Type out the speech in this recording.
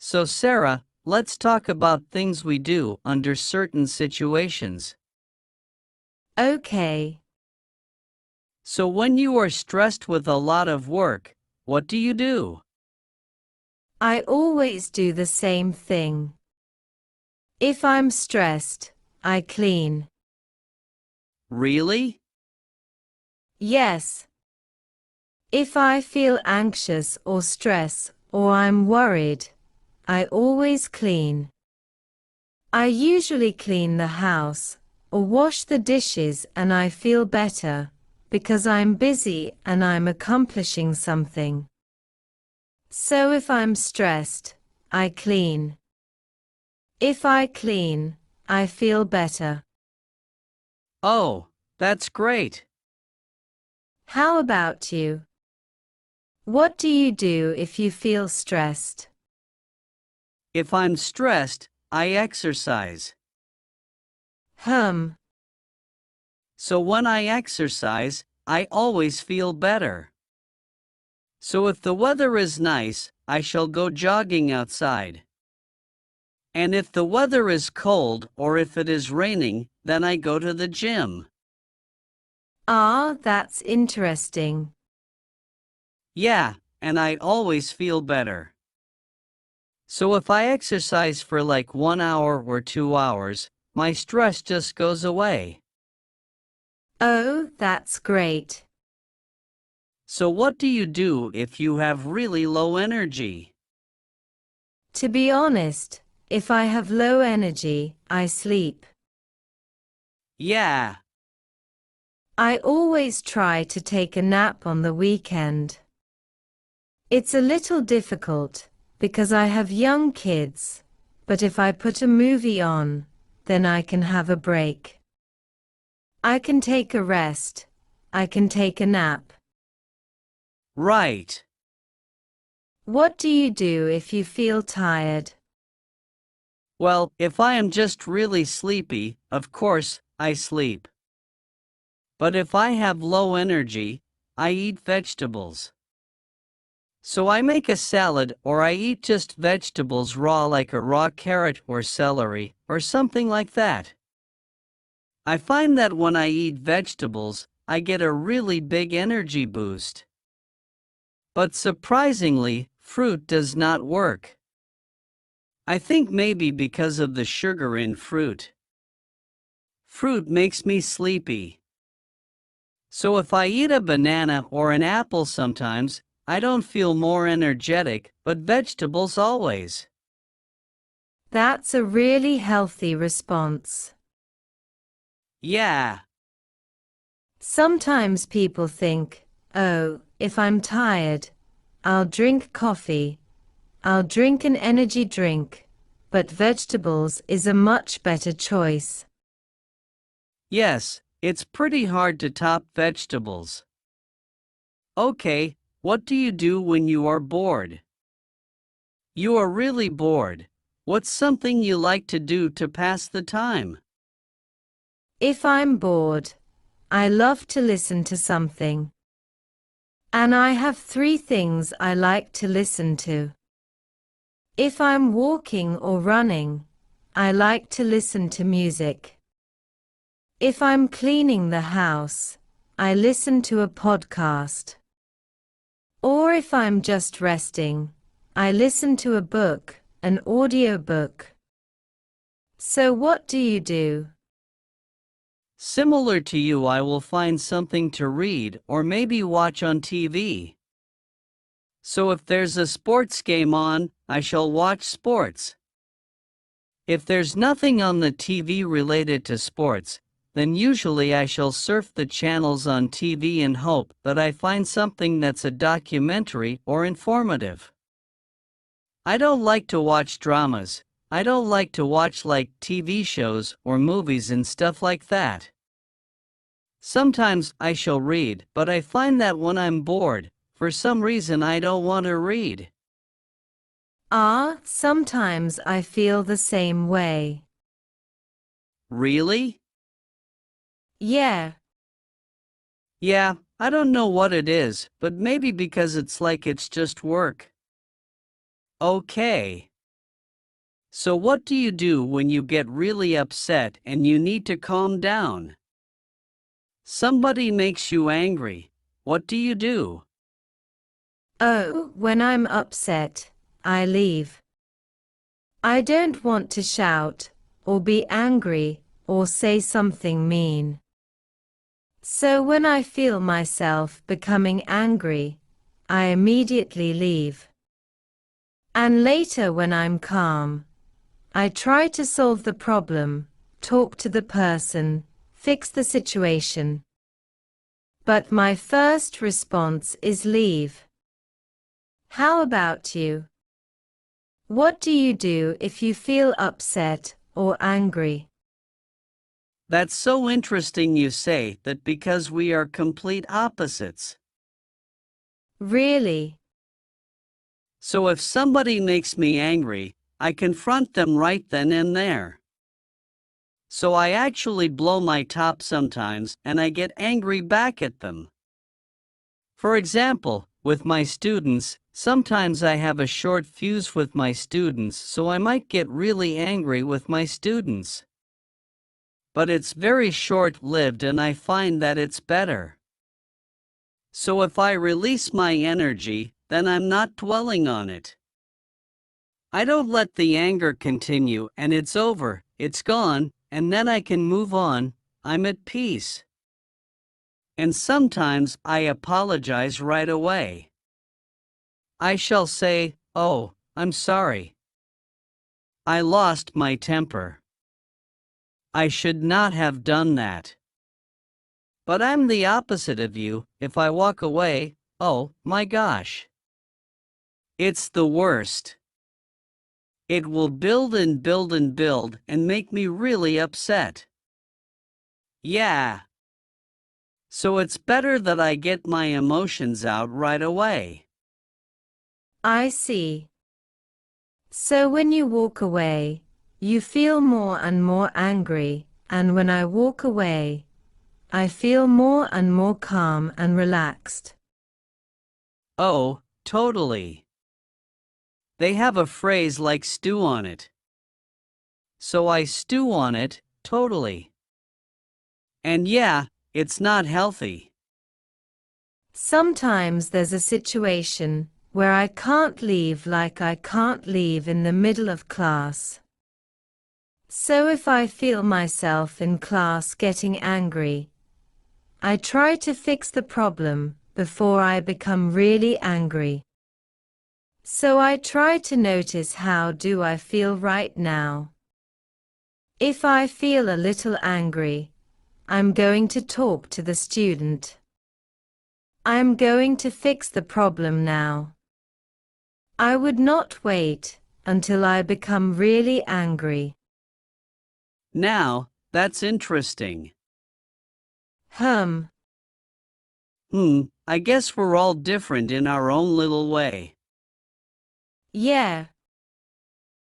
So Sarah, let's talk about things we do under certain situations. Okay. So when you are stressed with a lot of work, what do you do? I always do the same thing. If I'm stressed, I clean. Really? Yes. If I feel anxious or stress or I'm worried, I always clean. I usually clean the house or wash the dishes and I feel better because I'm busy and I'm accomplishing something. So if I'm stressed, I clean. If I clean, I feel better. Oh, that's great. How about you? What do you do if you feel stressed? If I'm stressed, I exercise. Hmm. So when I exercise, I always feel better. So if the weather is nice, I shall go jogging outside. And if the weather is cold or if it is raining, then I go to the gym. Ah, that's interesting. Yeah, and I always feel better. So if I exercise for like 1 hour or 2 hours, my stress just goes away. Oh, that's great. So what do you do if you have really low energy? To be honest, if I have low energy, I sleep. Yeah, I always try to take a nap on the weekend. It's a little difficult because I have young kids, but if I put a movie on, then I can have a break. I can take a rest. I can take a nap. right. What do you do if you feel tired? Well, if I am just really sleepy, of course, I sleep. But if I have low energy, I eat vegetables. So I make a salad or I eat just vegetables raw like a raw carrot or celery or something like that. I find that when I eat vegetables, I get a really big energy boost. But surprisingly, fruit does not work. I think maybe because of the sugar in fruit. Fruit makes me sleepy. So if I eat a banana or an apple sometimes, I don't feel more energetic, but vegetables always. That's a really healthy response. Yeah, Sometimes people think, oh, if I'm tired, I'll drink coffee, I'll drink an energy drink, but vegetables is a much better choice. yes, it's pretty hard to top vegetables. Okay, what do you do when you are bored? You are really bored. What's something you like to do to pass the time? If I'm bored, I love to listen to something. And I have three things I like to listen to. If I'm walking or running, I like to listen to music. If I'm cleaning the house, I listen to a podcast. Or if I'm just resting, I listen to a book, an audiobook. So what do you do? Similar to you, I will find something to read or maybe watch on TV. So if there's a sports game on, I shall watch sports. If there's nothing on the TV related to sports, then usually I shall surf the channels on TV and hope that I find something that's a documentary or informative. I don't like to watch dramas. I don't like to watch like TV shows or movies and stuff like that. Sometimes I shall read, but I find that when I'm bored, for some reason I don't want to read. Ah, sometimes I feel the same way. Really? Yeah. Yeah, I don't know what it is, but maybe because it's like it's just work. Okay. So what do you do when you get really upset and you need to calm down? Somebody makes you angry. What do you do? Oh, when I'm upset, I leave. I don't want to shout, or be angry, or say something mean. So when I feel myself becoming angry, I immediately leave. And later when I'm calm, I try to solve the problem, talk to the person, fix the situation. But my first response is leave. How about you? What do you do if you feel upset or angry? That's so interesting you say that because we are complete opposites. Really? So if somebody makes me angry, I confront them right then and there. So I actually blow my top sometimes and I get angry back at them. For example, with my students, sometimes I have a short fuse with my students, so I might get really angry with my students. But it's very short-lived and I find that it's better. So if I release my energy, then I'm not dwelling on it. I don't let the anger continue and it's over, it's gone, and then I can move on, I'm at peace. And sometimes I apologize right away. I shall say, "Oh, I'm sorry. I lost my temper. I should not have done that." But I'm the opposite of you. If I walk away, oh my gosh. It's the worst. It will build and build and build and make me really upset. Yeah. So it's better that I get my emotions out right away. I see. So when you walk away, you feel more and more angry, and when I walk away, I feel more and more calm and relaxed. Oh, totally. They have a phrase like stew on it. So I stew on it, totally. And yeah, it's not healthy. Sometimes there's a situation where I can't leave, like I can't leave in the middle of class. So if I feel myself in class getting angry, I try to fix the problem before I become really angry. So I try to notice how do I feel right now. If I feel a little angry, I'm going to talk to the student. I'm going to fix the problem now. I would not wait until I become really angry. Now, that's interesting. Hmm. I guess we're all different in our own little way. Yeah.